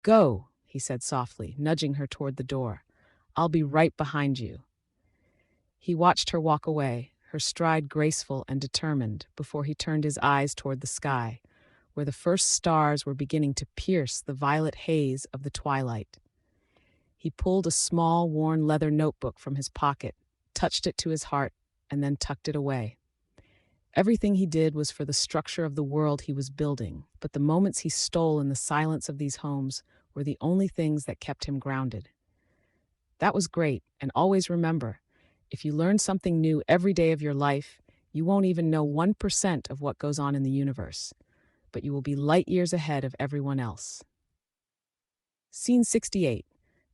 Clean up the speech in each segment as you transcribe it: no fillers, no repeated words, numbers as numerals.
Go, he said softly, nudging her toward the door. I'll be right behind you. He watched her walk away, her stride graceful and determined, before he turned his eyes toward the sky, where the first stars were beginning to pierce the violet haze of the twilight. He pulled a small, worn leather notebook from his pocket, touched it to his heart, and then tucked it away. Everything he did was for the structure of the world he was building, but the moments he stole in the silence of these homes were the only things that kept him grounded. That was great, and always remember, if you learn something new every day of your life, you won't even know 1% of what goes on in the universe, but you will be light years ahead of everyone else. Scene 68,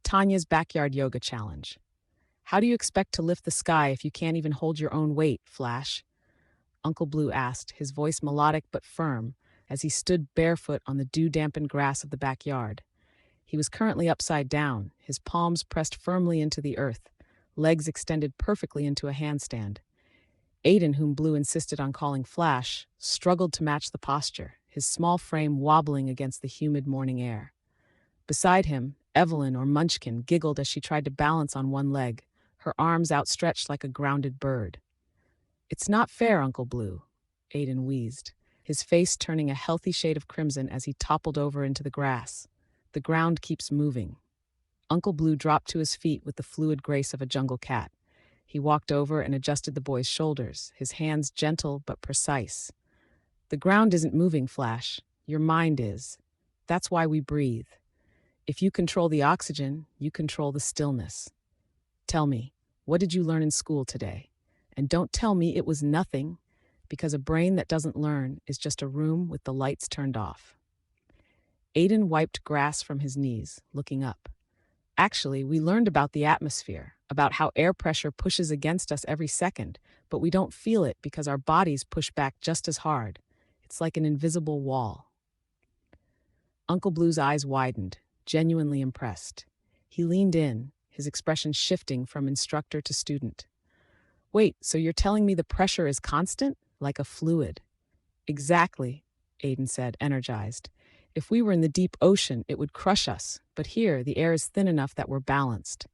Tanya's Backyard Yoga Challenge. How do you expect to lift the sky if you can't even hold your own weight, Flash? Uncle Blue asked, his voice melodic but firm, as he stood barefoot on the dew-dampened grass of the backyard. He was currently upside down, his palms pressed firmly into the earth, legs extended perfectly into a handstand. Aiden, whom Blue insisted on calling Flash, struggled to match the posture, his small frame wobbling against the humid morning air. Beside him, Evelyn, or Munchkin, giggled as she tried to balance on one leg, her arms outstretched like a grounded bird. "It's not fair, Uncle Blue," Aiden wheezed, his face turning a healthy shade of crimson as he toppled over into the grass. "The ground keeps moving." Uncle Blue dropped to his feet with the fluid grace of a jungle cat. He walked over and adjusted the boy's shoulders, his hands gentle but precise. "The ground isn't moving, Flash. Your mind is. That's why we breathe. If you control the oxygen, you control the stillness. Tell me, what did you learn in school today? And don't tell me it was nothing, because a brain that doesn't learn is just a room with the lights turned off." Aiden wiped grass from his knees, looking up. "Actually, we learned about the atmosphere, about how air pressure pushes against us every second, but we don't feel it because our bodies push back just as hard. It's like an invisible wall." Uncle Blue's eyes widened, genuinely impressed. He leaned in, his expression shifting from instructor to student. "Wait, so you're telling me the pressure is constant, like a fluid?" "Exactly," Aiden said, energized. "If we were in the deep ocean, it would crush us, but here the air is thin enough that we're balanced."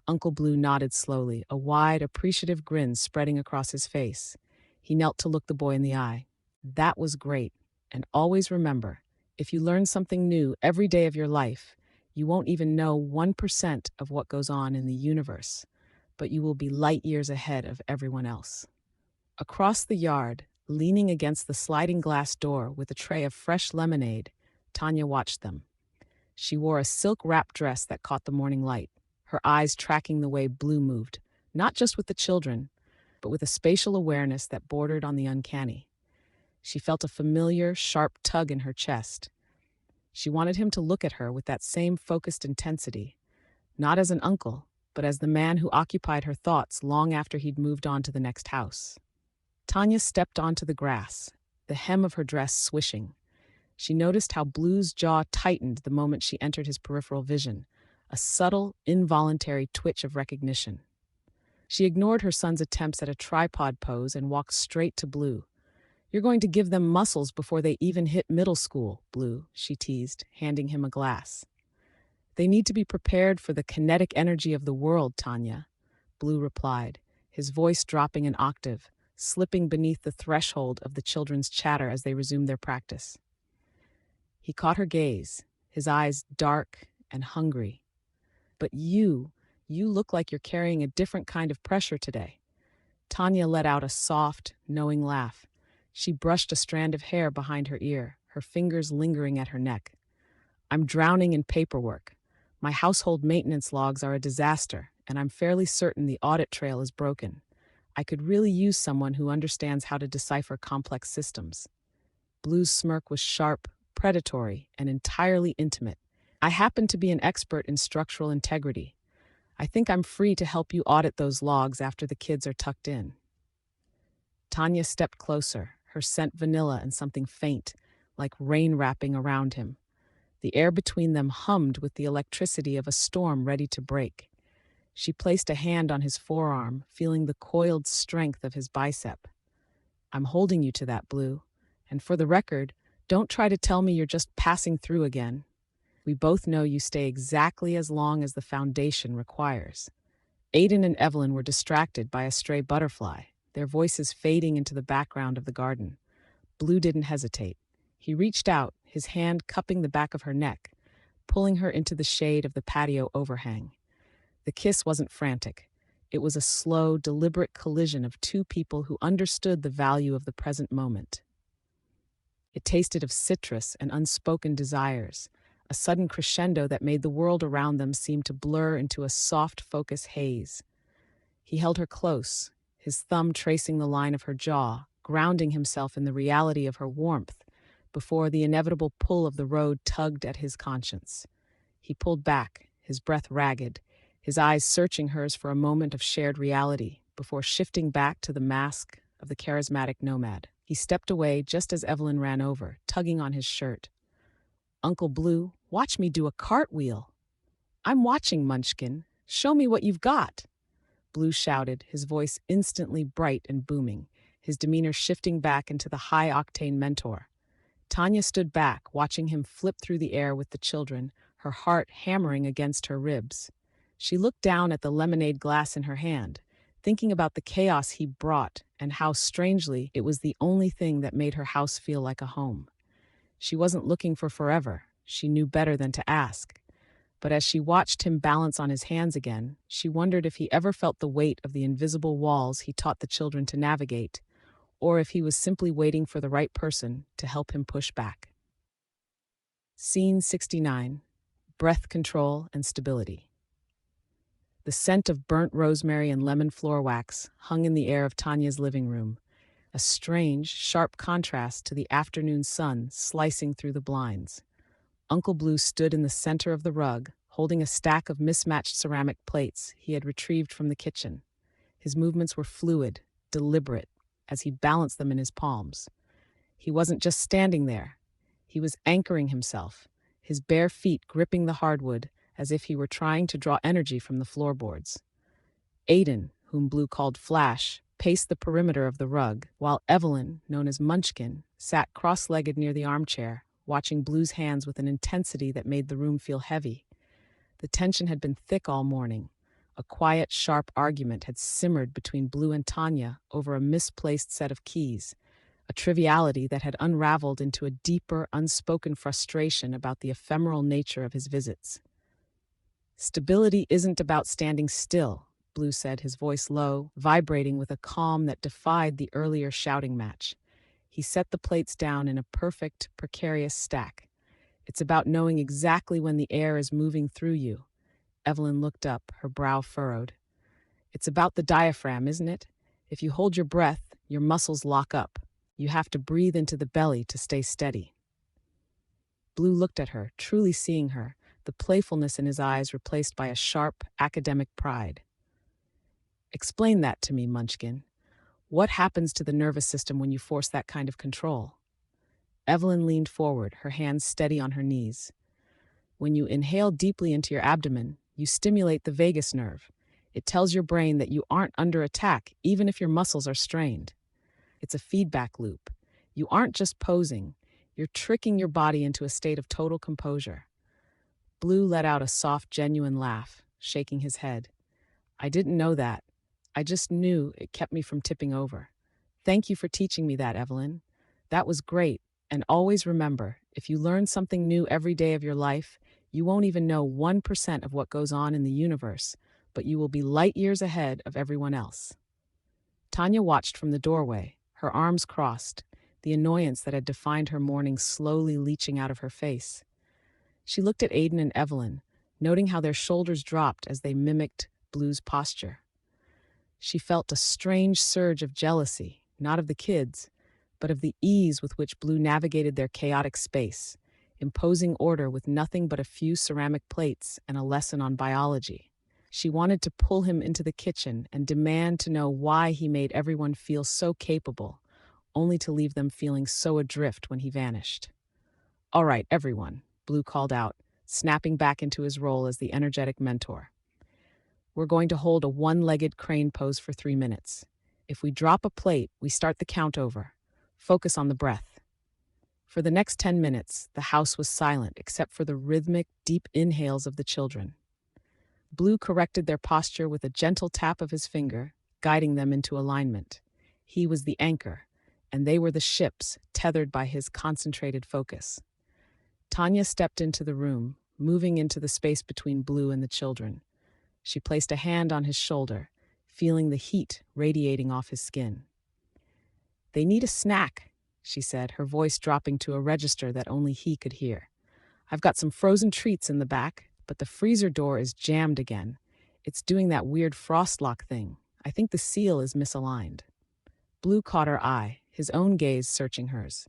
Uncle Blue nodded slowly, a wide, appreciative grin spreading across his face. He knelt to look the boy in the eye. "That was great. And always remember, if you learn something new every day of your life, you won't even know 1% of what goes on in the universe, but you will be light years ahead of everyone else." Across the yard, leaning against the sliding glass door with a tray of fresh lemonade, Tanya watched them. She wore a silk wrap dress that caught the morning light, her eyes tracking the way Blue moved, not just with the children, but with a spatial awareness that bordered on the uncanny. She felt a familiar, sharp tug in her chest. She wanted him to look at her with that same focused intensity, not as an uncle, but as the man who occupied her thoughts long after he'd moved on to the next house. Tanya stepped onto the grass, the hem of her dress swishing. She noticed how Blue's jaw tightened the moment she entered his peripheral vision, a subtle, involuntary twitch of recognition. She ignored her son's attempts at a tripod pose and walked straight to Blue. "You're going to give them muscles before they even hit middle school, Blue," she teased, handing him a glass. "They need to be prepared for the kinetic energy of the world, Tanya," Blue replied, his voice dropping an octave, slipping beneath the threshold of the children's chatter as they resumed their practice. He caught her gaze, his eyes dark and hungry. "But you look like you're carrying a different kind of pressure today." Tanya let out a soft, knowing laugh. She brushed a strand of hair behind her ear, her fingers lingering at her neck. "I'm drowning in paperwork. My household maintenance logs are a disaster, and I'm fairly certain the audit trail is broken. I could really use someone who understands how to decipher complex systems." Blue's smirk was sharp, predatory, and entirely intimate. "I happen to be an expert in structural integrity. I think I'm free to help you audit those logs after the kids are tucked in." Tanya stepped closer, her scent vanilla and something faint, like rain wrapping around him. The air between them hummed with the electricity of a storm ready to break. She placed a hand on his forearm, feeling the coiled strength of his bicep. "I'm holding you to that, Blue. And for the record, don't try to tell me you're just passing through again." We both know you stay exactly as long as the foundation requires. Aiden and Evelyn were distracted by a stray butterfly, their voices fading into the background of the garden. Blue didn't hesitate. He reached out, his hand cupping the back of her neck, pulling her into the shade of the patio overhang. The kiss wasn't frantic. It was a slow, deliberate collision of two people who understood the value of the present moment. It tasted of citrus and unspoken desires, a sudden crescendo that made the world around them seem to blur into a soft focus haze. He held her close, his thumb tracing the line of her jaw, grounding himself in the reality of her warmth, before the inevitable pull of the road tugged at his conscience. He pulled back, his breath ragged, his eyes searching hers for a moment of shared reality, before shifting back to the mask of the charismatic nomad. He stepped away just as Evelyn ran over, tugging on his shirt. "Uncle Blue, watch me do a cartwheel." "I'm watching, Munchkin. Show me what you've got," Blue shouted, his voice instantly bright and booming, his demeanor shifting back into the high-octane mentor. Tanya stood back, watching him flip through the air with the children, her heart hammering against her ribs. She looked down at the lemonade glass in her hand, thinking about the chaos he brought and how strangely it was the only thing that made her house feel like a home. She wasn't looking for forever. She knew better than to ask. But as she watched him balance on his hands again, she wondered if he ever felt the weight of the invisible walls he taught the children to navigate, or if he was simply waiting for the right person to help him push back. Scene 69. Breath control and stability. The scent of burnt rosemary and lemon floor wax hung in the air of Tanya's living room, a strange, sharp contrast to the afternoon sun slicing through the blinds. Uncle Blue stood in the center of the rug, holding a stack of mismatched ceramic plates he had retrieved from the kitchen. His movements were fluid, deliberate, as he balanced them in his palms. He wasn't just standing there. He was anchoring himself, his bare feet gripping the hardwood as if he were trying to draw energy from the floorboards. Aiden, whom Blue called Flash, paced the perimeter of the rug, while Evelyn, known as Munchkin, sat cross-legged near the armchair, watching Blue's hands with an intensity that made the room feel heavy. The tension had been thick all morning. A quiet, sharp argument had simmered between Blue and Tanya over a misplaced set of keys, a triviality that had unraveled into a deeper, unspoken frustration about the ephemeral nature of his visits. "Stability isn't about standing still," Blue said, his voice low, vibrating with a calm that defied the earlier shouting match. He set the plates down in a perfect, precarious stack. "It's about knowing exactly when the air is moving through you." Evelyn looked up, her brow furrowed. "It's about the diaphragm, isn't it? If you hold your breath, your muscles lock up. You have to breathe into the belly to stay steady." Blue looked at her, truly seeing her, the playfulness in his eyes replaced by a sharp, academic pride. "Explain that to me, Munchkin. What happens to the nervous system when you force that kind of control?" Evelyn leaned forward, her hands steady on her knees. "When you inhale deeply into your abdomen, you stimulate the vagus nerve. It tells your brain that you aren't under attack, even if your muscles are strained. It's a feedback loop. You aren't just posing. You're tricking your body into a state of total composure." Blue let out a soft, genuine laugh, shaking his head. "I didn't know that. I just knew it kept me from tipping over. Thank you for teaching me that, Evelyn. That was great. And always remember, if you learn something new every day of your life, you won't even know 1% of what goes on in the universe, but you will be light years ahead of everyone else." Tanya watched from the doorway, her arms crossed, the annoyance that had defined her morning slowly leaching out of her face. She looked at Aiden and Evelyn, noting how their shoulders dropped as they mimicked Blue's posture. She felt a strange surge of jealousy, not of the kids, but of the ease with which Blue navigated their chaotic space, imposing order with nothing but a few ceramic plates and a lesson on biology. She wanted to pull him into the kitchen and demand to know why he made everyone feel so capable, only to leave them feeling so adrift when he vanished. "All right, everyone," Blue called out, snapping back into his role as the energetic mentor. "We're going to hold a one-legged crane pose for 3 minutes. If we drop a plate, we start the count over. Focus on the breath." For the next 10 minutes, the house was silent except for the rhythmic, deep inhales of the children. Blue corrected their posture with a gentle tap of his finger, guiding them into alignment. He was the anchor, and they were the ships, tethered by his concentrated focus. Tanya stepped into the room, moving into the space between Blue and the children. She placed a hand on his shoulder, feeling the heat radiating off his skin. "They need a snack," she said, her voice dropping to a register that only he could hear. "I've got some frozen treats in the back, but the freezer door is jammed again. It's doing that weird frost lock thing. I think the seal is misaligned." Blue caught her eye, his own gaze searching hers.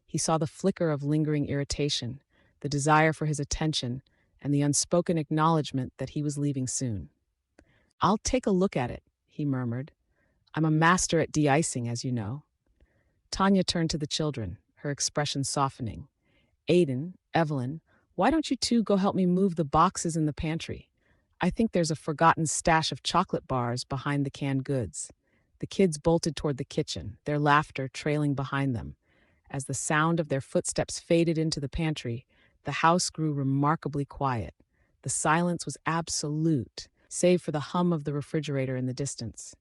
He saw the flicker of lingering irritation, the desire for his attention, and the unspoken acknowledgement that he was leaving soon. "I'll take a look at it," he murmured. "I'm a master at de-icing, as you know." Tanya turned to the children, her expression softening. "Aiden, Evelyn, why don't you two go help me move the boxes in the pantry? I think there's a forgotten stash of chocolate bars behind the canned goods." The kids bolted toward the kitchen, their laughter trailing behind them. As the sound of their footsteps faded into the pantry, the house grew remarkably quiet. The silence was absolute, save for the hum of the refrigerator in the distance.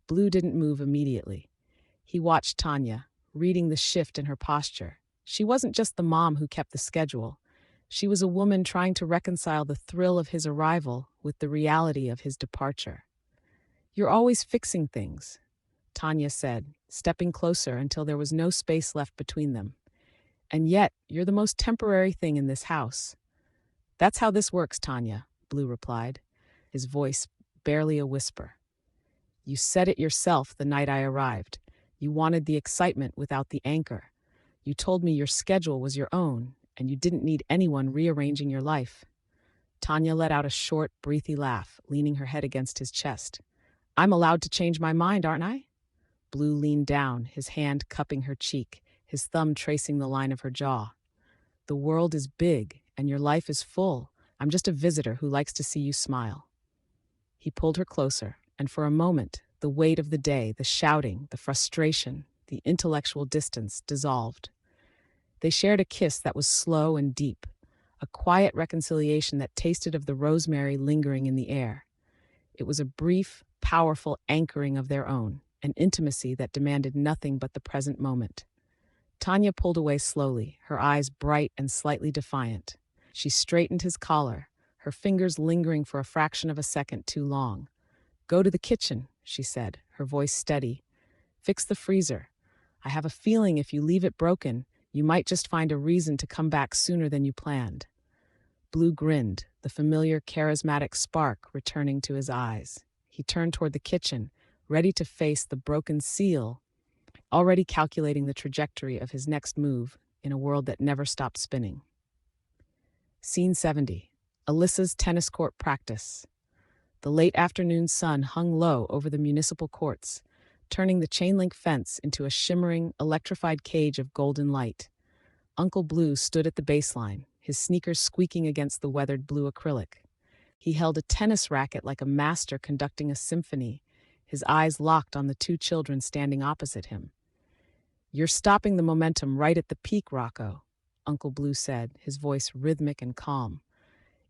Blue didn't move immediately. He watched Tanya, reading the shift in her posture. She wasn't just the mom who kept the schedule. She was a woman trying to reconcile the thrill of his arrival with the reality of his departure. "You're always fixing things," Tanya said, stepping closer until there was no space left between them. "And yet, you're the most temporary thing in this house." "That's how this works, Tanya," Blue replied, his voice barely a whisper. "You said it yourself the night I arrived. You wanted the excitement without the anchor. You told me your schedule was your own, and you didn't need anyone rearranging your life." Tanya let out a short, breathy laugh, leaning her head against his chest. "I'm allowed to change my mind, aren't I?" Blue leaned down, his hand cupping her cheek, his thumb tracing the line of her jaw. "The world is big, and your life is full. I'm just a visitor who likes to see you smile." He pulled her closer, and for a moment, the weight of the day, the shouting, the frustration, the intellectual distance dissolved. They shared a kiss that was slow and deep, a quiet reconciliation that tasted of the rosemary lingering in the air. It was a brief, powerful anchoring of their own, an intimacy that demanded nothing but the present moment. Tanya pulled away slowly, her eyes bright and slightly defiant. She straightened his collar, her fingers lingering for a fraction of a second too long. "Go to the kitchen," she said, her voice steady. "Fix the freezer. I have a feeling if you leave it broken, you might just find a reason to come back sooner than you planned." Blue grinned, the familiar charismatic spark returning to his eyes. He turned toward the kitchen, ready to face the broken seal, already calculating the trajectory of his next move in a world that never stopped spinning. Scene 70. Alyssa's tennis court practice. The late afternoon sun hung low over the municipal courts, turning the chain-link fence into a shimmering, electrified cage of golden light. Uncle Blue stood at the baseline, his sneakers squeaking against the weathered blue acrylic. He held a tennis racket like a master conducting a symphony, his eyes locked on the two children standing opposite him. "You're stopping the momentum right at the peak, Rocco," Uncle Blue said, his voice rhythmic and calm.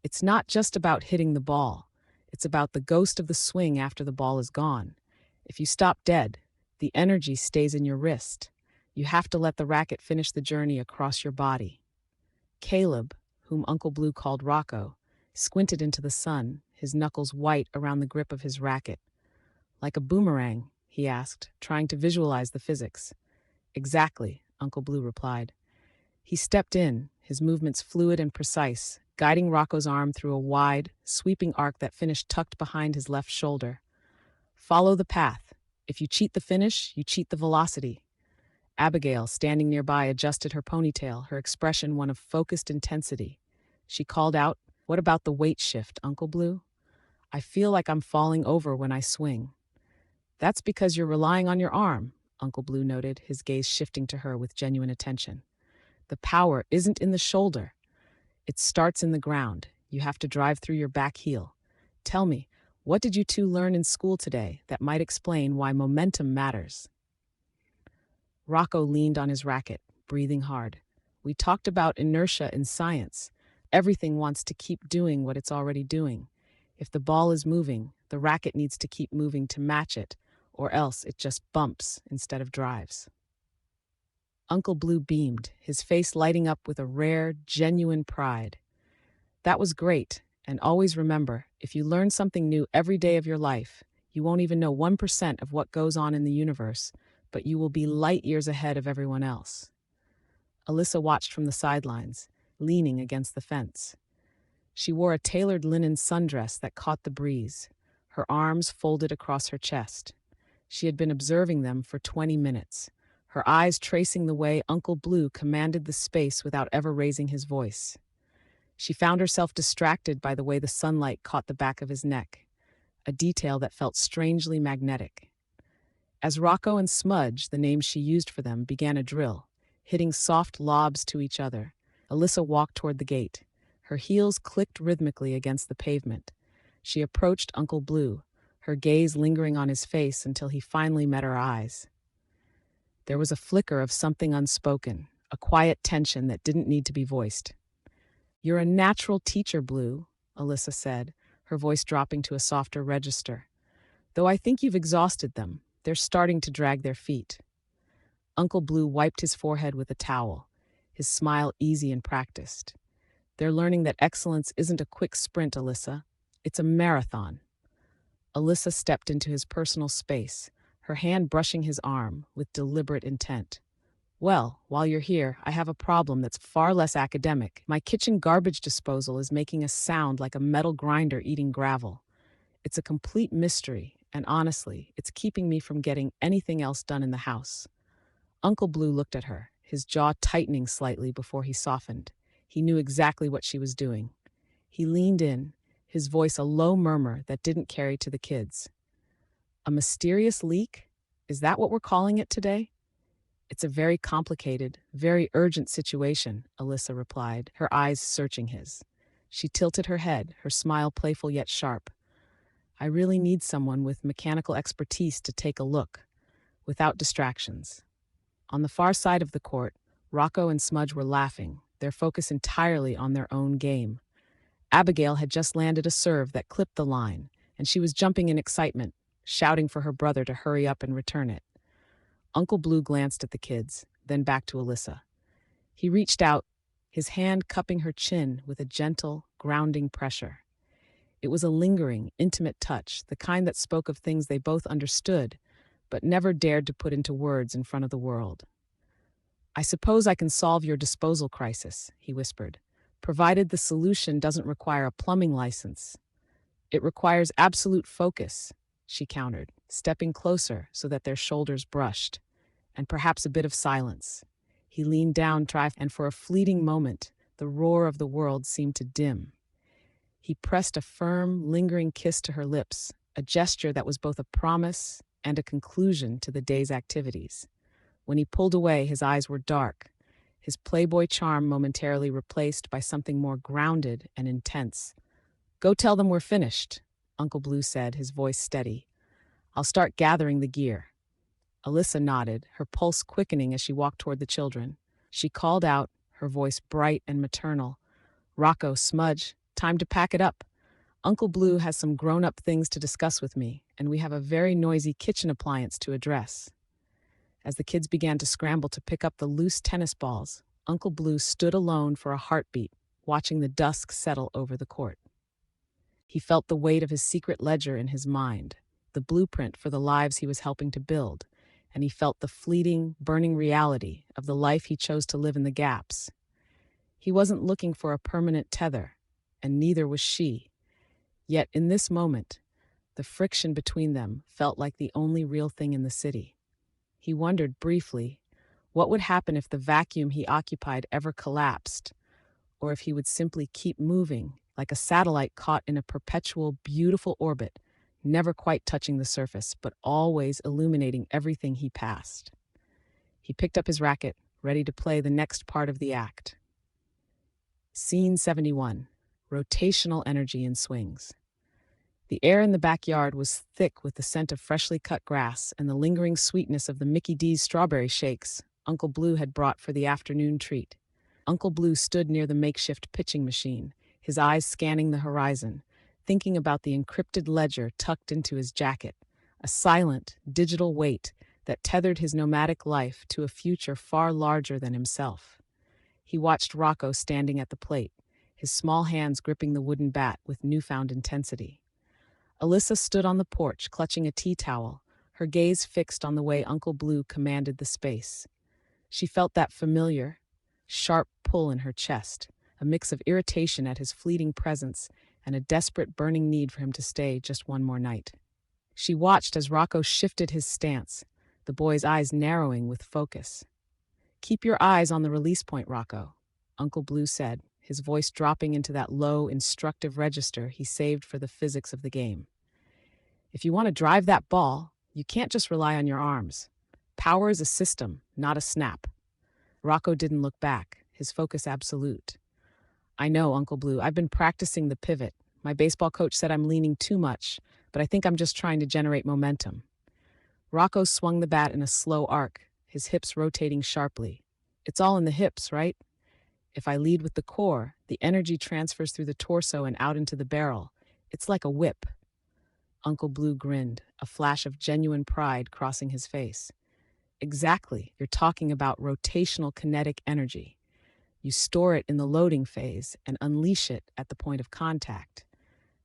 "It's not just about hitting the ball. It's about the ghost of the swing after the ball is gone. If you stop dead, the energy stays in your wrist. You have to let the racket finish the journey across your body." Caleb, whom Uncle Blue called Rocco, squinted into the sun, his knuckles white around the grip of his racket. "Like a boomerang?" he asked, trying to visualize the physics. "Exactly," Uncle Blue replied. He stepped in, his movements fluid and precise, guiding Rocco's arm through a wide, sweeping arc that finished tucked behind his left shoulder. "Follow the path. If you cheat the finish, you cheat the velocity." Abigail, standing nearby, adjusted her ponytail, her expression one of focused intensity. She called out, "What about the weight shift, Uncle Blue? I feel like I'm falling over when I swing." "That's because you're relying on your arm," Uncle Blue noted, his gaze shifting to her with genuine attention. "The power isn't in the shoulder. It starts in the ground. You have to drive through your back heel. Tell me, what did you two learn in school today that might explain why momentum matters?" Rocco leaned on his racket, breathing hard. We talked about inertia in science. Everything wants to keep doing what it's already doing. If the ball is moving, the racket needs to keep moving to match it, or else it just bumps instead of drives. Uncle Blue beamed, his face lighting up with a rare, genuine pride. That was great, and always remember, if you learn something new every day of your life, you won't even know 1% of what goes on in the universe, but you will be light years ahead of everyone else. Alyssa watched from the sidelines, leaning against the fence. She wore a tailored linen sundress that caught the breeze, her arms folded across her chest. She had been observing them for 20 minutes, her eyes tracing the way Uncle Blue commanded the space without ever raising his voice. She found herself distracted by the way the sunlight caught the back of his neck, a detail that felt strangely magnetic. As Rocco and Smudge, the names she used for them, began a drill, hitting soft lobs to each other, Alyssa walked toward the gate. Her heels clicked rhythmically against the pavement. She approached Uncle Blue, her gaze lingering on his face until he finally met her eyes. There was a flicker of something unspoken, a quiet tension that didn't need to be voiced. "You're a natural teacher, Blue," Alyssa said, her voice dropping to a softer register. "Though I think you've exhausted them. They're starting to drag their feet." Uncle Blue wiped his forehead with a towel, his smile easy and practiced. "They're learning that excellence isn't a quick sprint, Alyssa. It's a marathon." Alyssa stepped into his personal space, her hand brushing his arm with deliberate intent. "Well, while you're here, I have a problem that's far less academic. My kitchen garbage disposal is making a sound like a metal grinder eating gravel. It's a complete mystery, and honestly, it's keeping me from getting anything else done in the house." Uncle Blue looked at her, his jaw tightening slightly before he softened. He knew exactly what she was doing. He leaned in, his voice a low murmur that didn't carry to the kids. "A mysterious leak? Is that what we're calling it today?" "It's a very complicated, very urgent situation," Alyssa replied, her eyes searching his. She tilted her head, her smile playful yet sharp. "I really need someone with mechanical expertise to take a look, without distractions." On the far side of the court, Rocco and Smudge were laughing, their focus entirely on their own game. Abigail had just landed a serve that clipped the line, and she was jumping in excitement, shouting for her brother to hurry up and return it. Uncle Blue glanced at the kids, then back to Alyssa. He reached out, his hand cupping her chin with a gentle, grounding pressure. It was a lingering, intimate touch, the kind that spoke of things they both understood, but never dared to put into words in front of the world. "I suppose I can solve your disposal crisis," he whispered, "provided the solution doesn't require a plumbing license." "It requires absolute focus," she countered, stepping closer so that their shoulders brushed, "and perhaps a bit of silence." He leaned down, and for a fleeting moment, the roar of the world seemed to dim. He pressed a firm, lingering kiss to her lips, a gesture that was both a promise and a conclusion to the day's activities. When he pulled away, his eyes were dark, his playboy charm momentarily replaced by something more grounded and intense. "Go tell them we're finished," Uncle Blue said, his voice steady. "I'll start gathering the gear." Alyssa nodded, her pulse quickening as she walked toward the children. She called out, her voice bright and maternal, "Rocco, Smudge, time to pack it up. Uncle Blue has some grown-up things to discuss with me, and we have a very noisy kitchen appliance to address." As the kids began to scramble to pick up the loose tennis balls, Uncle Blue stood alone for a heartbeat, watching the dusk settle over the court. He felt the weight of his secret ledger in his mind, the blueprint for the lives he was helping to build, and he felt the fleeting, burning reality of the life he chose to live in the gaps. He wasn't looking for a permanent tether, and neither was she. Yet in this moment, the friction between them felt like the only real thing in the city. He wondered briefly, what would happen if the vacuum he occupied ever collapsed, or if he would simply keep moving, like a satellite caught in a perpetual, beautiful orbit, never quite touching the surface, but always illuminating everything he passed. He picked up his racket, ready to play the next part of the act. Scene 71. Rotational energy in swings. The air in the backyard was thick with the scent of freshly cut grass and the lingering sweetness of the Mickey D's strawberry shakes Uncle Blue had brought for the afternoon treat. Uncle Blue stood near the makeshift pitching machine, his eyes scanning the horizon, thinking about the encrypted ledger tucked into his jacket, a silent, digital weight that tethered his nomadic life to a future far larger than himself. He watched Rocco standing at the plate, his small hands gripping the wooden bat with newfound intensity. Alyssa stood on the porch, clutching a tea towel, her gaze fixed on the way Uncle Blue commanded the space. She felt that familiar, sharp pull in her chest, a mix of irritation at his fleeting presence and a desperate burning need for him to stay just one more night. She watched as Rocco shifted his stance, the boy's eyes narrowing with focus. "Keep your eyes on the release point, Rocco," Uncle Blue said, his voice dropping into that low, instructive register he saved for the physics of the game. "If you want to drive that ball, you can't just rely on your arms. Power is a system, not a snap." Rocco didn't look back, his focus absolute. "I know, Uncle Blue, I've been practicing the pivot. My baseball coach said I'm leaning too much, but I think I'm just trying to generate momentum." Rocco swung the bat in a slow arc, his hips rotating sharply. "It's all in the hips, right? If I lead with the core, the energy transfers through the torso and out into the barrel. It's like a whip." Uncle Blue grinned, a flash of genuine pride crossing his face. "Exactly, you're talking about rotational kinetic energy. You store it in the loading phase and unleash it at the point of contact.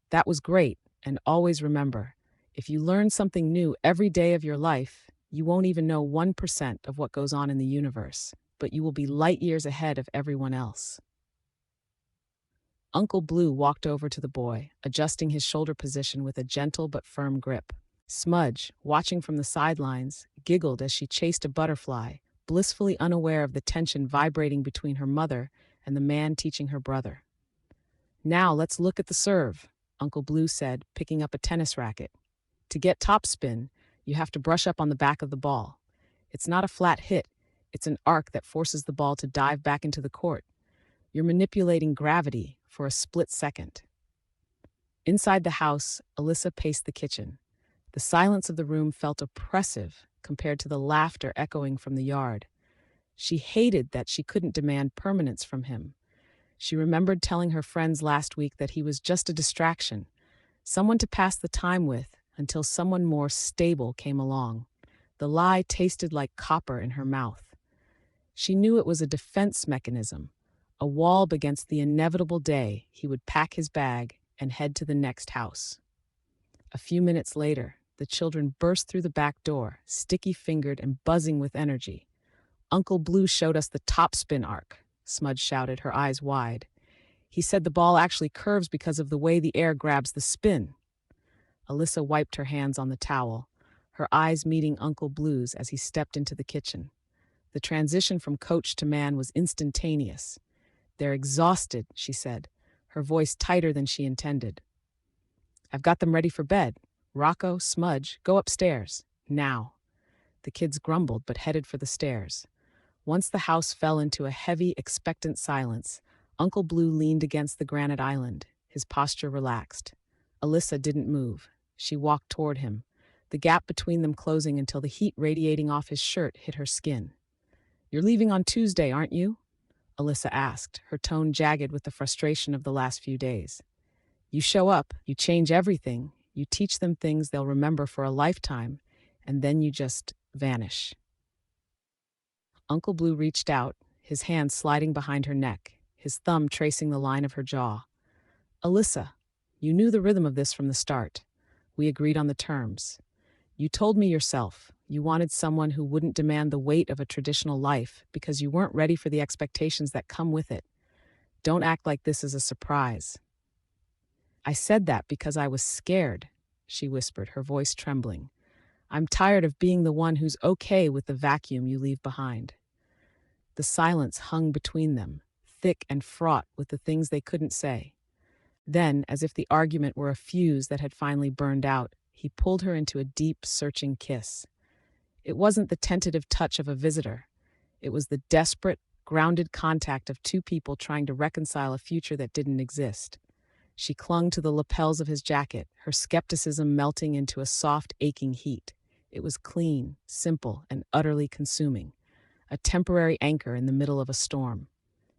That was great, and always remember, if you learn something new every day of your life, you won't even know 1% of what goes on in the universe, but you will be light years ahead of everyone else." Uncle Blue walked over to the boy, adjusting his shoulder position with a gentle but firm grip. Smudge, watching from the sidelines, giggled as she chased a butterfly, blissfully unaware of the tension vibrating between her mother and the man teaching her brother. "Now let's look at the serve," Uncle Blue said, picking up a tennis racket. "To get topspin, you have to brush up on the back of the ball. It's not a flat hit, it's an arc that forces the ball to dive back into the court. You're manipulating gravity for a split second." Inside the house, Alyssa paced the kitchen. The silence of the room felt oppressive compared to the laughter echoing from the yard. She hated that she couldn't demand permanence from him. She remembered telling her friends last week that he was just a distraction, someone to pass the time with until someone more stable came along. The lie tasted like copper in her mouth. She knew it was a defense mechanism, a wall against the inevitable day he would pack his bag and head to the next house. A few minutes later, the children burst through the back door, sticky-fingered and buzzing with energy. "Uncle Blue showed us the topspin arc," Smudge shouted, her eyes wide. "He said the ball actually curves because of the way the air grabs the spin." Alyssa wiped her hands on the towel, her eyes meeting Uncle Blue's as he stepped into the kitchen. The transition from coach to man was instantaneous. "They're exhausted," she said, her voice tighter than she intended. "I've got them ready for bed. Rocco, Smudge, go upstairs. Now." The kids grumbled but headed for the stairs. Once the house fell into a heavy, expectant silence, Uncle Blue leaned against the granite island, his posture relaxed. Alyssa didn't move. She walked toward him, the gap between them closing until the heat radiating off his shirt hit her skin. "You're leaving on Tuesday, aren't you?" Alyssa asked, her tone jagged with the frustration of the last few days. "You show up, you change everything, you teach them things they'll remember for a lifetime, and then you just vanish." Uncle Blue reached out, his hand sliding behind her neck, his thumb tracing the line of her jaw. "Alyssa, you knew the rhythm of this from the start. We agreed on the terms. You told me yourself you wanted someone who wouldn't demand the weight of a traditional life because you weren't ready for the expectations that come with it. Don't act like this is a surprise." "I said that because I was scared," she whispered, her voice trembling. "I'm tired of being the one who's okay with the vacuum you leave behind." The silence hung between them, thick and fraught with the things they couldn't say. Then, as if the argument were a fuse that had finally burned out, he pulled her into a deep, searching kiss. It wasn't the tentative touch of a visitor. It was the desperate, grounded contact of two people trying to reconcile a future that didn't exist. She clung to the lapels of his jacket, her skepticism melting into a soft, aching heat. It was clean, simple, and utterly consuming, a temporary anchor in the middle of a storm.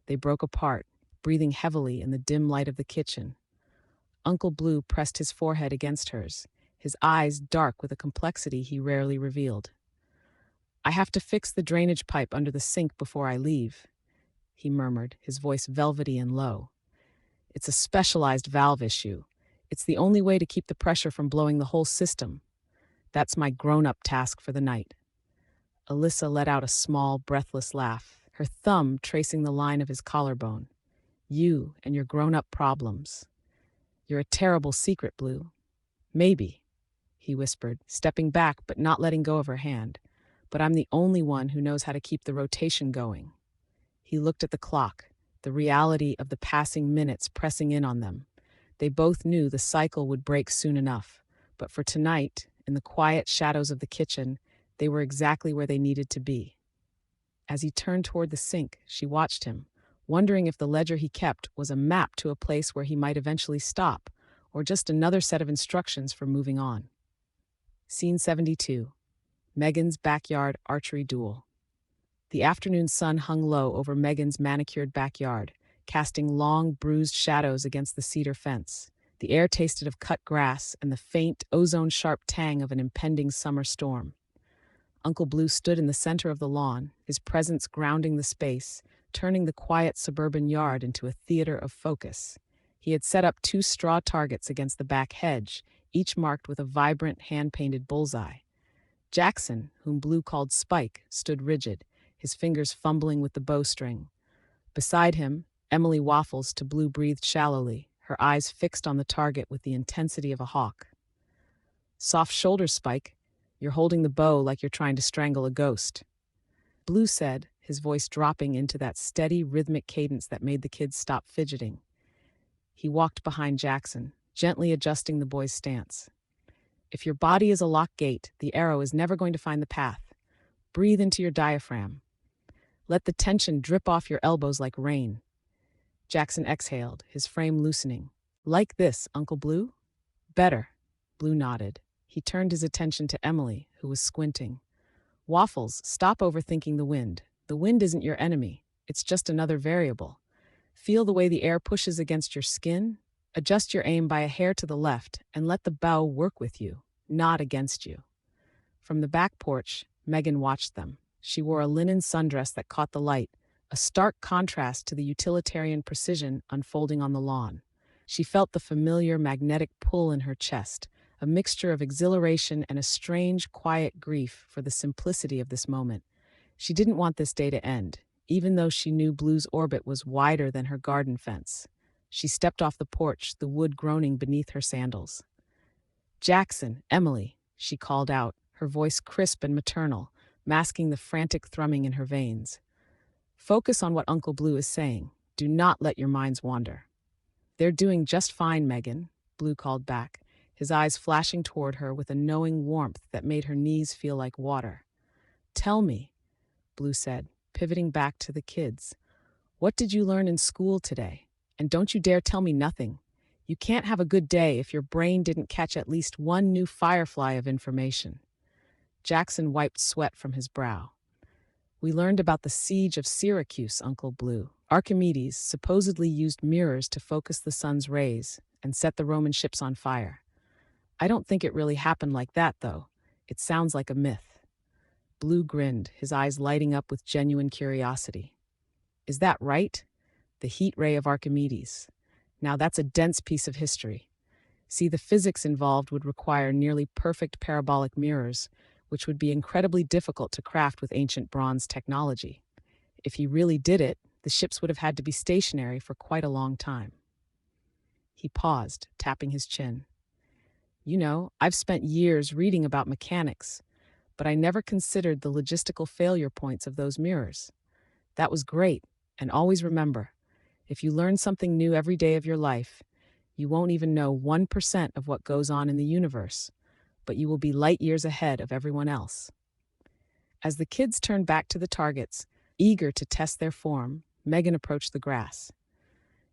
They broke apart, breathing heavily in the dim light of the kitchen. Uncle Blue pressed his forehead against hers, his eyes dark with a complexity he rarely revealed. "I have to fix the drainage pipe under the sink before I leave," he murmured, his voice velvety and low. "It's a specialized valve issue. It's the only way to keep the pressure from blowing the whole system. That's my grown-up task for the night." Alyssa let out a small, breathless laugh, her thumb tracing the line of his collarbone. "You and your grown-up problems. You're a terrible secret, Blue." "Maybe," he whispered, stepping back but not letting go of her hand. "But I'm the only one who knows how to keep the rotation going." He looked at the clock, the reality of the passing minutes pressing in on them. They both knew the cycle would break soon enough, but for tonight, in the quiet shadows of the kitchen, they were exactly where they needed to be. As he turned toward the sink, she watched him, wondering if the ledger he kept was a map to a place where he might eventually stop, or just another set of instructions for moving on. Scene 72. Megan's backyard archery duel. The afternoon sun hung low over Megan's manicured backyard, casting long, bruised shadows against the cedar fence. The air tasted of cut grass and the faint, ozone-sharp tang of an impending summer storm. Uncle Blue stood in the center of the lawn, his presence grounding the space, turning the quiet suburban yard into a theater of focus. He had set up 2 straw targets against the back hedge, each marked with a vibrant, hand-painted bullseye. Jackson, whom Blue called Spike, stood rigid, his fingers fumbling with the bowstring. Beside him, Emily Waffles to Blue breathed shallowly, her eyes fixed on the target with the intensity of a hawk. "Soft shoulders, Spike. You're holding the bow like you're trying to strangle a ghost," Blue said, his voice dropping into that steady, rhythmic cadence that made the kids stop fidgeting. He walked behind Jackson, gently adjusting the boy's stance. "If your body is a locked gate, the arrow is never going to find the path. Breathe into your diaphragm. Let the tension drip off your elbows like rain." Jackson exhaled, his frame loosening. "Like this, Uncle Blue?" "Better," Blue nodded. He turned his attention to Emily, who was squinting. "Waffles, stop overthinking the wind. The wind isn't your enemy. It's just another variable. Feel the way the air pushes against your skin? Adjust your aim by a hair to the left and let the bow work with you, not against you." From the back porch, Megan watched them. She wore a linen sundress that caught the light, a stark contrast to the utilitarian precision unfolding on the lawn. She felt the familiar magnetic pull in her chest, a mixture of exhilaration and a strange, quiet grief for the simplicity of this moment. She didn't want this day to end, even though she knew Blue's orbit was wider than her garden fence. She stepped off the porch, the wood groaning beneath her sandals. "Jackson, Emily," she called out, her voice crisp and maternal, masking the frantic thrumming in her veins. "Focus on what Uncle Blue is saying. Do not let your minds wander." "They're doing just fine, Megan," Blue called back, his eyes flashing toward her with a knowing warmth that made her knees feel like water. "Tell me," Blue said, pivoting back to the kids, "what did you learn in school today? And don't you dare tell me nothing. You can't have a good day if your brain didn't catch at least one new firefly of information." Jackson wiped sweat from his brow. "We learned about the siege of Syracuse, Uncle Blue. Archimedes supposedly used mirrors to focus the sun's rays and set the Roman ships on fire. I don't think it really happened like that, though. It sounds like a myth." Blue grinned, his eyes lighting up with genuine curiosity. "Is that right? The heat ray of Archimedes. Now that's a dense piece of history. See, the physics involved would require nearly perfect parabolic mirrors, which would be incredibly difficult to craft with ancient bronze technology. If he really did it, the ships would have had to be stationary for quite a long time." He paused, tapping his chin. "You know, I've spent years reading about mechanics, but I never considered the logistical failure points of those mirrors. That was great, and always remember, if you learn something new every day of your life, you won't even know 1% of what goes on in the universe, but you will be light years ahead of everyone else." As the kids turned back to the targets, eager to test their form, Megan approached the grass.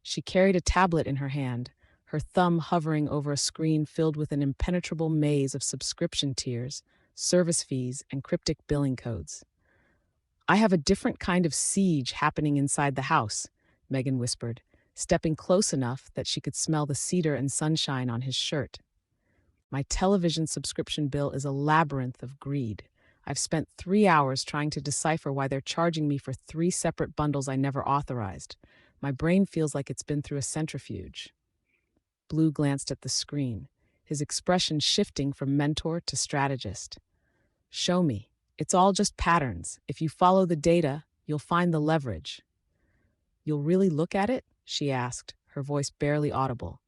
She carried a tablet in her hand, her thumb hovering over a screen filled with an impenetrable maze of subscription tiers, service fees, and cryptic billing codes. "I have a different kind of siege happening inside the house," Megan whispered, stepping close enough that she could smell the cedar and sunshine on his shirt. My television subscription bill is a labyrinth of greed. I've spent 3 hours trying to decipher why they're charging me for 3 separate bundles I never authorized. My brain feels like it's been through a centrifuge. Blue glanced at the screen, his expression shifting from mentor to strategist. Show me. It's all just patterns. If you follow the data, you'll find the leverage. You'll really look at it? She asked, her voice barely audible.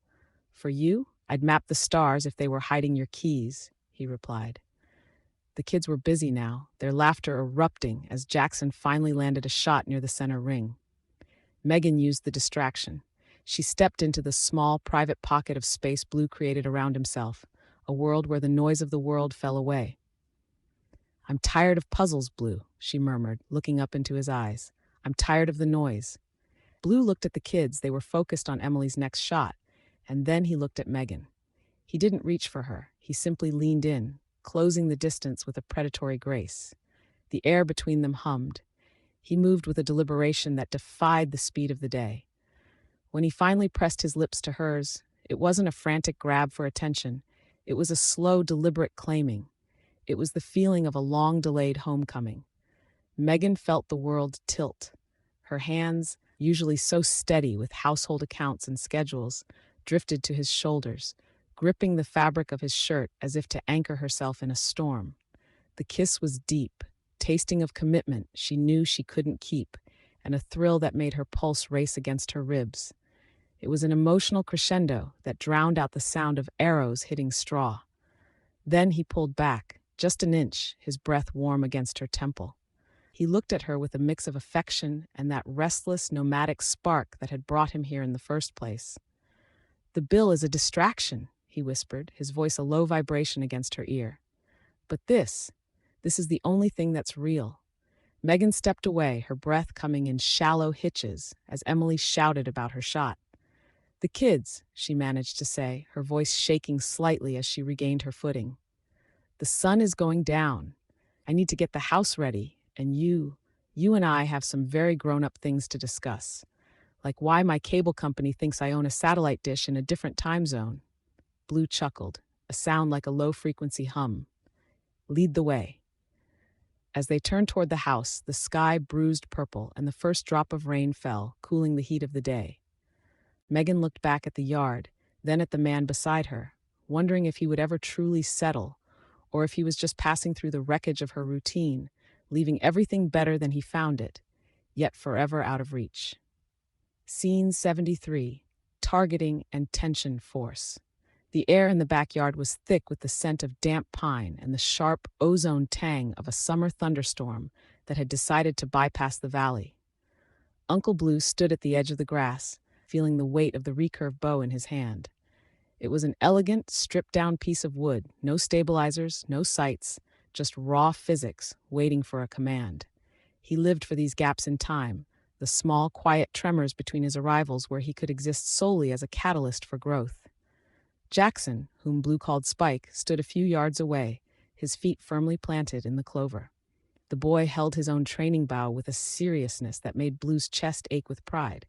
For you, I'd map the stars if they were hiding your keys, he replied. The kids were busy now, their laughter erupting as Jackson finally landed a shot near the center ring. Megan used the distraction. She stepped into the small, private pocket of space Blue created around himself, a world where the noise of the world fell away. I'm tired of puzzles, Blue, she murmured, looking up into his eyes. I'm tired of the noise. Blue looked at the kids. They were focused on Emily's next shot, and then he looked at Megan. He didn't reach for her. He simply leaned in, closing the distance with a predatory grace. The air between them hummed. He moved with a deliberation that defied the speed of the day. When he finally pressed his lips to hers, it wasn't a frantic grab for attention. It was a slow, deliberate claiming. It was the feeling of a long-delayed homecoming. Megan felt the world tilt. Her hands, usually so steady with household accounts and schedules, drifted to his shoulders, gripping the fabric of his shirt as if to anchor herself in a storm. The kiss was deep, tasting of commitment she knew she couldn't keep, and a thrill that made her pulse race against her ribs. It was an emotional crescendo that drowned out the sound of arrows hitting straw. Then he pulled back, just an inch, his breath warm against her temple. He looked at her with a mix of affection and that restless, nomadic spark that had brought him here in the first place. The bill is a distraction, he whispered, his voice a low vibration against her ear. But this is the only thing that's real. Megan stepped away, her breath coming in shallow hitches as Emily shouted about her shot. The kids, she managed to say, her voice shaking slightly as she regained her footing. The sun is going down. I need to get the house ready, and you and I have some very grown-up things to discuss, like why my cable company thinks I own a satellite dish in a different time zone. Blue chuckled, a sound like a low-frequency hum. Lead the way. As they turned toward the house, the sky bruised purple and the first drop of rain fell, cooling the heat of the day. Megan looked back at the yard, then at the man beside her, wondering if he would ever truly settle, or if he was just passing through the wreckage of her routine, leaving everything better than he found it, yet forever out of reach. Scene 73, Targeting and Tension Force. The air in the backyard was thick with the scent of damp pine and the sharp ozone tang of a summer thunderstorm that had decided to bypass the valley. Uncle Blue stood at the edge of the grass, feeling the weight of the recurve bow in his hand. It was an elegant, stripped-down piece of wood, no stabilizers, no sights, just raw physics waiting for a command. He lived for these gaps in time, the small, quiet tremors between his arrivals where he could exist solely as a catalyst for growth. Jackson, whom Blue called Spike, stood a few yards away, his feet firmly planted in the clover. The boy held his own training bow with a seriousness that made Blue's chest ache with pride.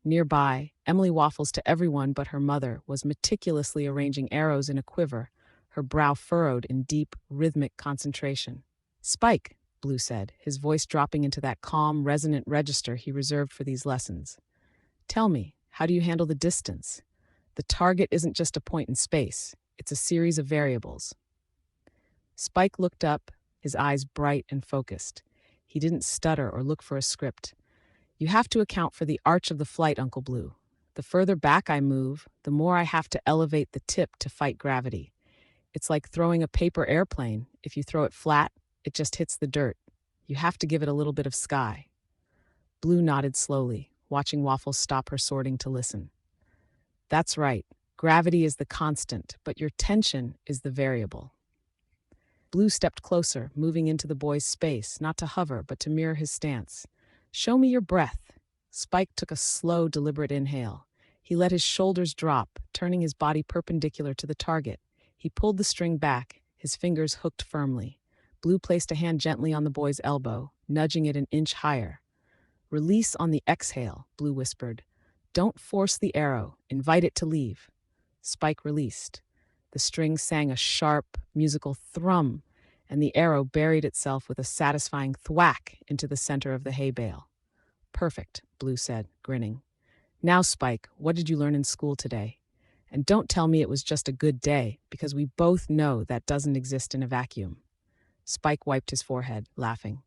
Nearby, Emily Waffles to everyone but her mother was meticulously arranging arrows in a quiver, her brow furrowed in deep, rhythmic concentration. Spike, Blue said, his voice dropping into that calm, resonant register he reserved for these lessons. Tell me, how do you handle the distance? The target isn't just a point in space, it's a series of variables. Spike looked up, his eyes bright and focused. He didn't stutter or look for a script. You have to account for the arch of the flight, Uncle Blue. The further back I move, the more I have to elevate the tip to fight gravity. It's like throwing a paper airplane. If you throw it flat, it just hits the dirt. You have to give it a little bit of sky. Blue nodded slowly, watching Waffles stop her sorting to listen. That's right. Gravity is the constant, but your tension is the variable. Blue stepped closer, moving into the boy's space, not to hover, but to mirror his stance. Show me your breath. Spike took a slow, deliberate inhale. He let his shoulders drop, turning his body perpendicular to the target. He pulled the string back, his fingers hooked firmly. Blue placed a hand gently on the boy's elbow, nudging it an inch higher. Release on the exhale, Blue whispered. Don't force the arrow, invite it to leave. Spike released. The string sang a sharp, musical thrum, and the arrow buried itself with a satisfying thwack into the center of the hay bale. Perfect, Blue said, grinning. Now, Spike, what did you learn in school today? And don't tell me it was just a good day, because we both know that doesn't exist in a vacuum. Spike wiped his forehead, laughing.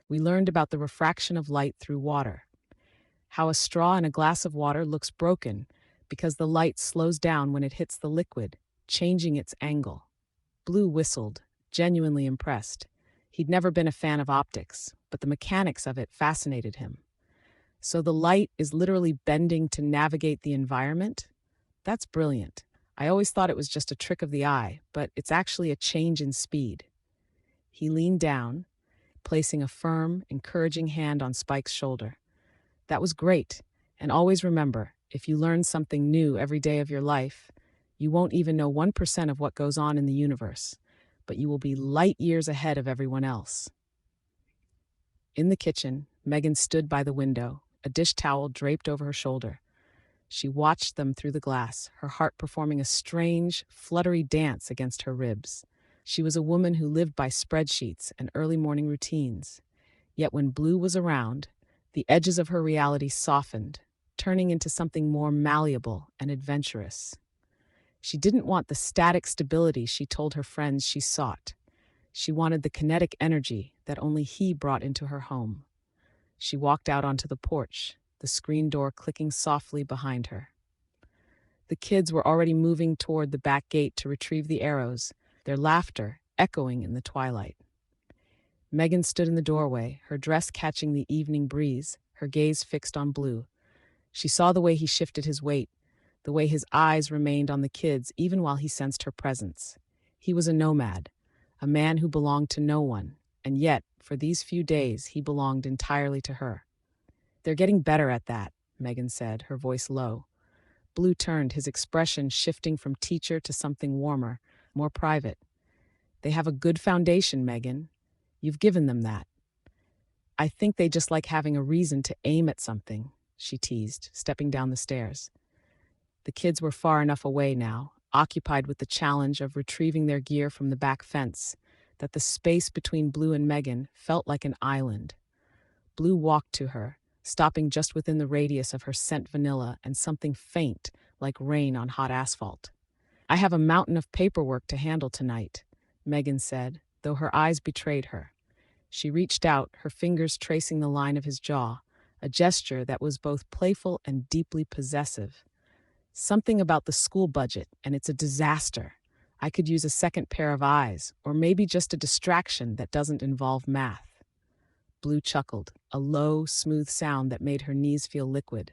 We learned about the refraction of light through water. How a straw in a glass of water looks broken because the light slows down when it hits the liquid, changing its angle. Blue whistled, genuinely impressed. He'd never been a fan of optics, but the mechanics of it fascinated him. So the light is literally bending to navigate the environment? That's brilliant. I always thought it was just a trick of the eye, but it's actually a change in speed. He leaned down, placing a firm, encouraging hand on Spike's shoulder. That was great, and always remember, if you learn something new every day of your life, you won't even know 1% of what goes on in the universe, but you will be light years ahead of everyone else. In the kitchen, Megan stood by the window, a dish towel draped over her shoulder. She watched them through the glass, her heart performing a strange, fluttery dance against her ribs. She was a woman who lived by spreadsheets and early morning routines. Yet when Blue was around, the edges of her reality softened, turning into something more malleable and adventurous. She didn't want the static stability she told her friends she sought. She wanted the kinetic energy that only he brought into her home. She walked out onto the porch, the screen door clicking softly behind her. The kids were already moving toward the back gate to retrieve the arrows, their laughter echoing in the twilight. Megan stood in the doorway, her dress catching the evening breeze, her gaze fixed on Blue. She saw the way he shifted his weight, the way his eyes remained on the kids even while he sensed her presence. He was a nomad, a man who belonged to no one, and yet, for these few days, he belonged entirely to her. They're getting better at that, Megan said, her voice low. Blue turned, his expression shifting from teacher to something warmer, more private. They have a good foundation, Megan. You've given them that. I think they just like having a reason to aim at something, she teased, stepping down the stairs. The kids were far enough away now, occupied with the challenge of retrieving their gear from the back fence, that the space between Blue and Megan felt like an island. Blue walked to her, stopping just within the radius of her scent vanilla and something faint, like rain on hot asphalt. I have a mountain of paperwork to handle tonight, Megan said, though her eyes betrayed her. She reached out, her fingers tracing the line of his jaw, a gesture that was both playful and deeply possessive. Something about the school budget, and it's a disaster. I could use a second pair of eyes, or maybe just a distraction that doesn't involve math. Blue chuckled, a low, smooth sound that made her knees feel liquid.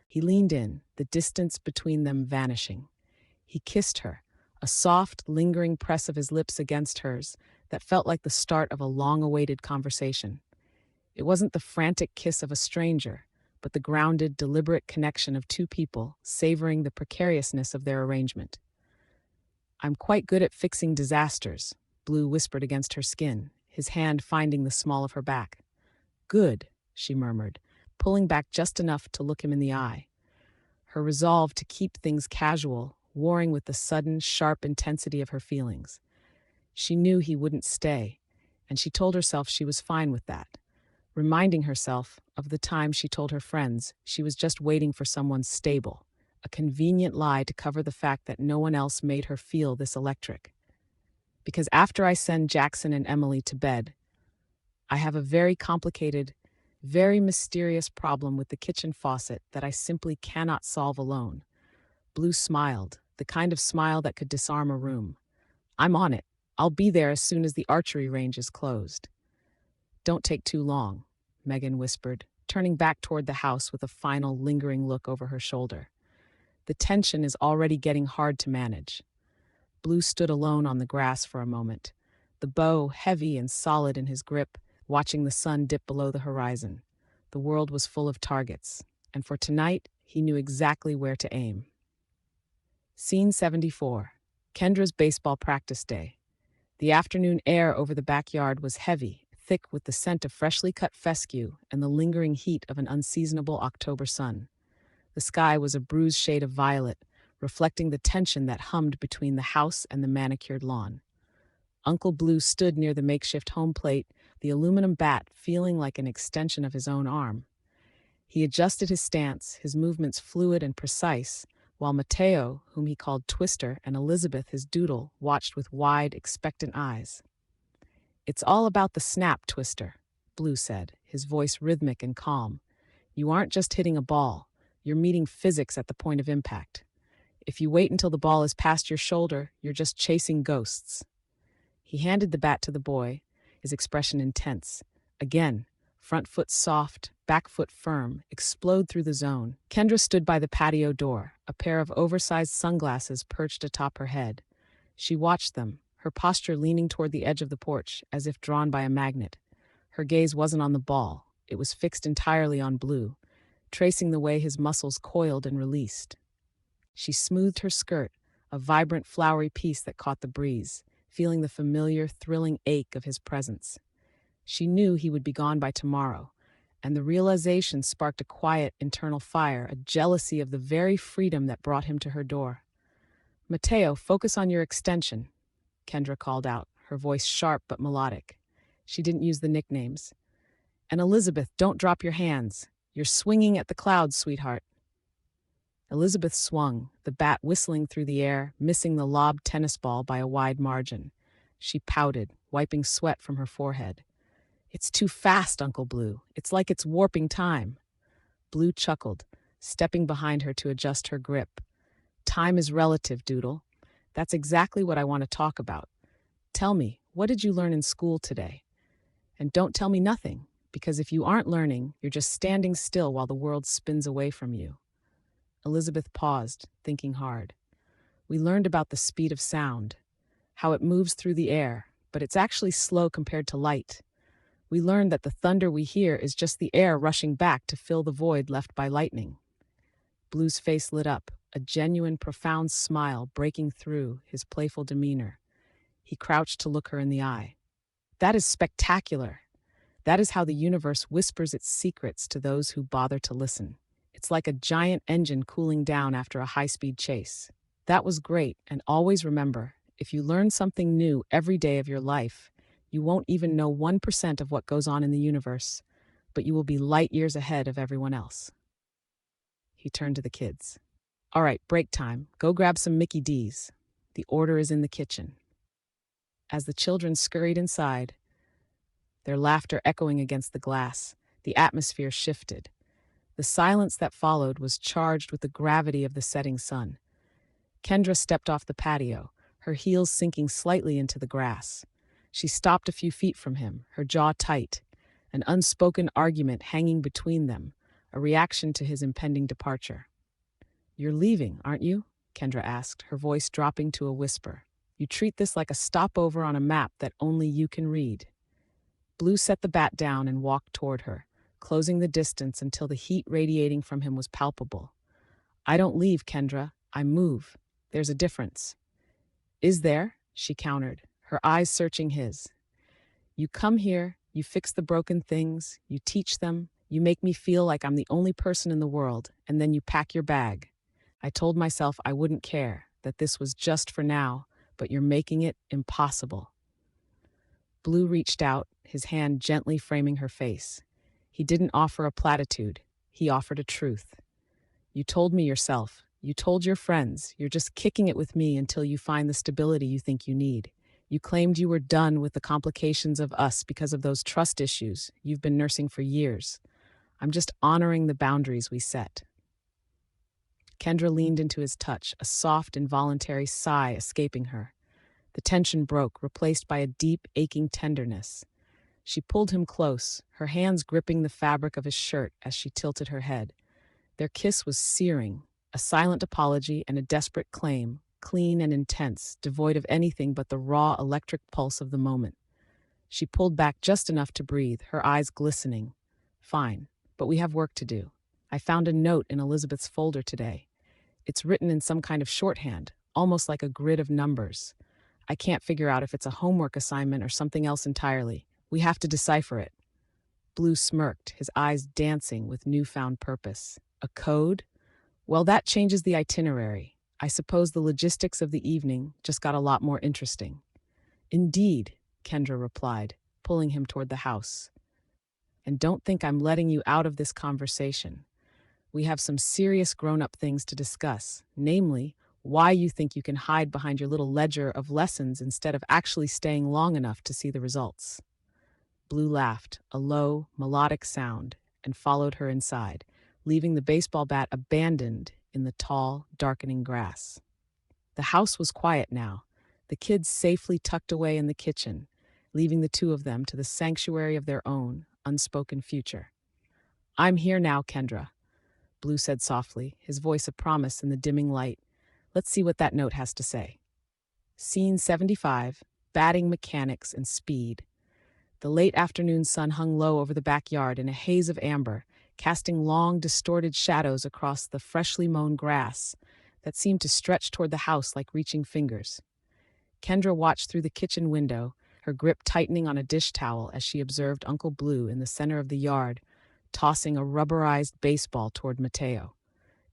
He leaned in, the distance between them vanishing. He kissed her, a soft, lingering press of his lips against hers that felt like the start of a long-awaited conversation. It wasn't the frantic kiss of a stranger, but the grounded, deliberate connection of two people savoring the precariousness of their arrangement. I'm quite good at fixing disasters, Blue whispered against her skin, his hand finding the small of her back. Good, she murmured, pulling back just enough to look him in the eye. Her resolve to keep things casual, warring with the sudden, sharp intensity of her feelings. She knew he wouldn't stay, and she told herself she was fine with that, reminding herself of the time she told her friends she was just waiting for someone stable, a convenient lie to cover the fact that no one else made her feel this electric. Because after I send Jackson and Emily to bed, I have a very complicated, very mysterious problem with the kitchen faucet that I simply cannot solve alone. Blue smiled, the kind of smile that could disarm a room. I'm on it. I'll be there as soon as the archery range is closed. Don't take too long, Megan whispered, turning back toward the house with a final lingering look over her shoulder. The tension is already getting hard to manage. Blue stood alone on the grass for a moment, the bow heavy and solid in his grip, watching the sun dip below the horizon. The world was full of targets, and for tonight, he knew exactly where to aim. Scene 74. Kendra's baseball practice day. The afternoon air over the backyard was heavy, thick with the scent of freshly cut fescue and the lingering heat of an unseasonable October sun. The sky was a bruised shade of violet, reflecting the tension that hummed between the house and the manicured lawn. Uncle Blue stood near the makeshift home plate, the aluminum bat feeling like an extension of his own arm. He adjusted his stance, his movements fluid and precise, while Mateo, whom he called Twister, and Elizabeth, his doodle, watched with wide, expectant eyes. "It's all about the snap, Twister," Blue said, his voice rhythmic and calm. "You aren't just hitting a ball, you're meeting physics at the point of impact. If you wait until the ball is past your shoulder, you're just chasing ghosts." He handed the bat to the boy, his expression intense. Again, front foot soft, back foot firm, explode through the zone. Kendra stood by the patio door, a pair of oversized sunglasses perched atop her head. She watched them, her posture leaning toward the edge of the porch, as if drawn by a magnet. Her gaze wasn't on the ball, it was fixed entirely on Blue, tracing the way his muscles coiled and released. She smoothed her skirt, a vibrant flowery piece that caught the breeze, feeling the familiar, thrilling ache of his presence. She knew he would be gone by tomorrow, and the realization sparked a quiet internal fire, a jealousy of the very freedom that brought him to her door. "Mateo, focus on your extension," Kendra called out, her voice sharp but melodic. She didn't use the nicknames. "And Elizabeth, don't drop your hands. You're swinging at the clouds, sweetheart." Elizabeth swung, the bat whistling through the air, missing the lobbed tennis ball by a wide margin. She pouted, wiping sweat from her forehead. "It's too fast, Uncle Blue. It's like it's warping time." Blue chuckled, stepping behind her to adjust her grip. "Time is relative, Doodle. That's exactly what I want to talk about. Tell me, what did you learn in school today? And don't tell me nothing, because if you aren't learning, you're just standing still while the world spins away from you." Elizabeth paused, thinking hard. "We learned about the speed of sound, how it moves through the air, but it's actually slow compared to light. We learned that the thunder we hear is just the air rushing back to fill the void left by lightning." Blue's face lit up, a genuine, profound smile breaking through his playful demeanor. He crouched to look her in the eye. "That is spectacular. That is how the universe whispers its secrets to those who bother to listen. It's like a giant engine cooling down after a high-speed chase." "That was great, and always remember, if you learn something new every day of your life, you won't even know 1% of what goes on in the universe, but you will be light years ahead of everyone else." He turned to the kids. "All right, break time. Go grab some Mickey D's. The order is in the kitchen." As the children scurried inside, their laughter echoing against the glass, the atmosphere shifted. The silence that followed was charged with the gravity of the setting sun. Kendra stepped off the patio, her heels sinking slightly into the grass. She stopped a few feet from him, her jaw tight, an unspoken argument hanging between them, a reaction to his impending departure. "You're leaving, aren't you?" Kendra asked, her voice dropping to a whisper. "You treat this like a stopover on a map that only you can read." Blue set the bat down and walked toward her, closing the distance until the heat radiating from him was palpable. "I don't leave, Kendra. I move. There's a difference." "Is there?" she countered, her eyes searching his. "You come here, you fix the broken things, you teach them, you make me feel like I'm the only person in the world, and then you pack your bag. I told myself I wouldn't care, that this was just for now, but you're making it impossible." Blue reached out, his hand gently framing her face. He didn't offer a platitude, he offered a truth. "You told me yourself, you told your friends, you're just kicking it with me until you find the stability you think you need. You claimed you were done with the complications of us because of those trust issues you've been nursing for years. I'm just honoring the boundaries we set." Kendra leaned into his touch, a soft, involuntary sigh escaping her. The tension broke, replaced by a deep, aching tenderness. She pulled him close, her hands gripping the fabric of his shirt as she tilted her head. Their kiss was searing, a silent apology and a desperate claim, clean and intense, devoid of anything but the raw electric pulse of the moment. She pulled back just enough to breathe, her eyes glistening. "Fine, but we have work to do. I found a note in Elizabeth's folder today. It's written in some kind of shorthand, almost like a grid of numbers. I can't figure out if it's a homework assignment or something else entirely, We have to decipher it. Blue smirked, his eyes dancing with newfound purpose. A code? Well, that changes the itinerary. I suppose the logistics of the evening just got a lot more interesting. Indeed, Kendra replied, pulling him toward the house. And don't think I'm letting you out of this conversation. We have some serious grown-up things to discuss, namely, why you think you can hide behind your little ledger of lessons instead of actually staying long enough to see the results. Blue laughed, a low, melodic sound, and followed her inside, leaving the baseball bat abandoned in the tall, darkening grass. The house was quiet now, the kids safely tucked away in the kitchen, leaving the two of them to the sanctuary of their own, unspoken future. I'm here now, Kendra, Blue said softly, his voice a promise in the dimming light. Let's see what that note has to say. Scene 75, batting mechanics and speed. The late afternoon sun hung low over the backyard in a haze of amber, casting long, distorted shadows across the freshly mown grass that seemed to stretch toward the house like reaching fingers. Kendra watched through the kitchen window, her grip tightening on a dish towel as she observed Uncle Blue in the center of the yard, tossing a rubberized baseball toward Mateo.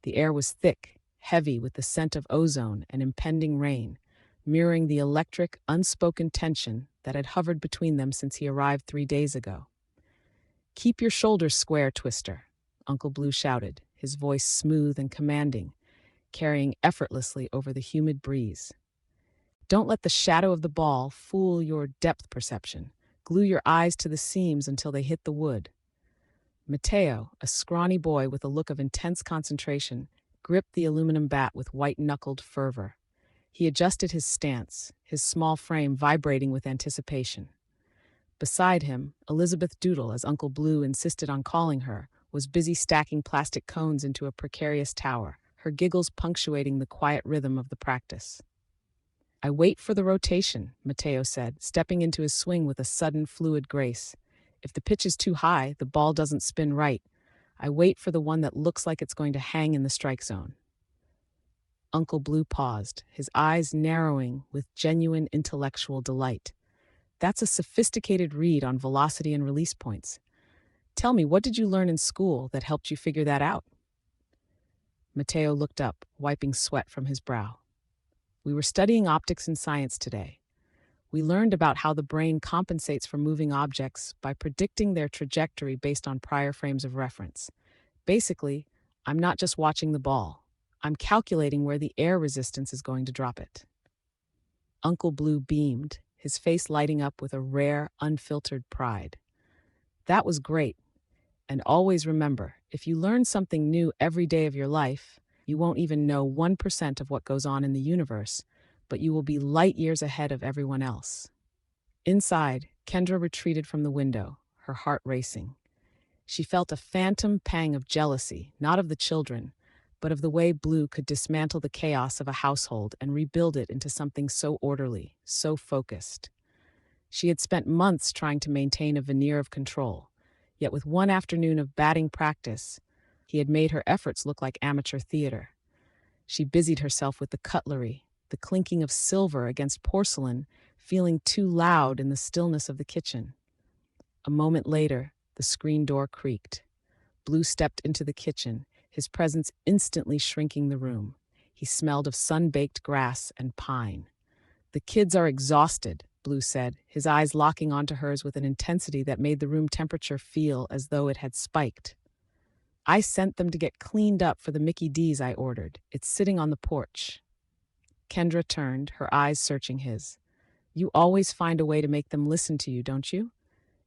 The air was thick, heavy with the scent of ozone and impending rain, mirroring the electric, unspoken tension that had hovered between them since he arrived 3 days ago. Keep your shoulders square, Twister, Uncle Blue shouted, his voice smooth and commanding, carrying effortlessly over the humid breeze. Don't let the shadow of the ball fool your depth perception. Glue your eyes to the seams until they hit the wood. Mateo, a scrawny boy with a look of intense concentration, gripped the aluminum bat with white-knuckled fervor. He adjusted his stance, his small frame vibrating with anticipation. Beside him, Elizabeth Doodle, as Uncle Blue insisted on calling her, was busy stacking plastic cones into a precarious tower, her giggles punctuating the quiet rhythm of the practice. I wait for the rotation, Mateo said, stepping into his swing with a sudden, fluid grace. If the pitch is too high, the ball doesn't spin right. I wait for the one that looks like it's going to hang in the strike zone. Uncle Blue paused, his eyes narrowing with genuine intellectual delight. That's a sophisticated read on velocity and release points. Tell me, what did you learn in school that helped you figure that out? Mateo looked up, wiping sweat from his brow. We were studying optics and science today. We learned about how the brain compensates for moving objects by predicting their trajectory based on prior frames of reference. Basically, I'm not just watching the ball. I'm calculating where the air resistance is going to drop it. Uncle Blue beamed, his face lighting up with a rare, unfiltered pride. That was great. And always remember, if you learn something new every day of your life, you won't even know 1% of what goes on in the universe, but you will be light years ahead of everyone else. Inside, Kendra retreated from the window, her heart racing. She felt a phantom pang of jealousy, not of the children, but of the way Blue could dismantle the chaos of a household and rebuild it into something so orderly, so focused. She had spent months trying to maintain a veneer of control, yet with one afternoon of batting practice, he had made her efforts look like amateur theater. She busied herself with the cutlery, the clinking of silver against porcelain, feeling too loud in the stillness of the kitchen. A moment later, the screen door creaked. Blue stepped into the kitchen, his presence instantly shrinking the room. He smelled of sun-baked grass and pine. The kids are exhausted, Blue said, his eyes locking onto hers with an intensity that made the room temperature feel as though it had spiked. I sent them to get cleaned up for the Mickey D's I ordered. It's sitting on the porch. Kendra turned, her eyes searching his. You always find a way to make them listen to you, don't you?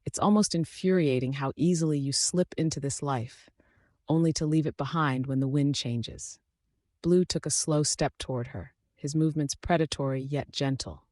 It's almost infuriating how easily you slip into this life, only to leave it behind when the wind changes. Blue took a slow step toward her, his movements predatory yet gentle.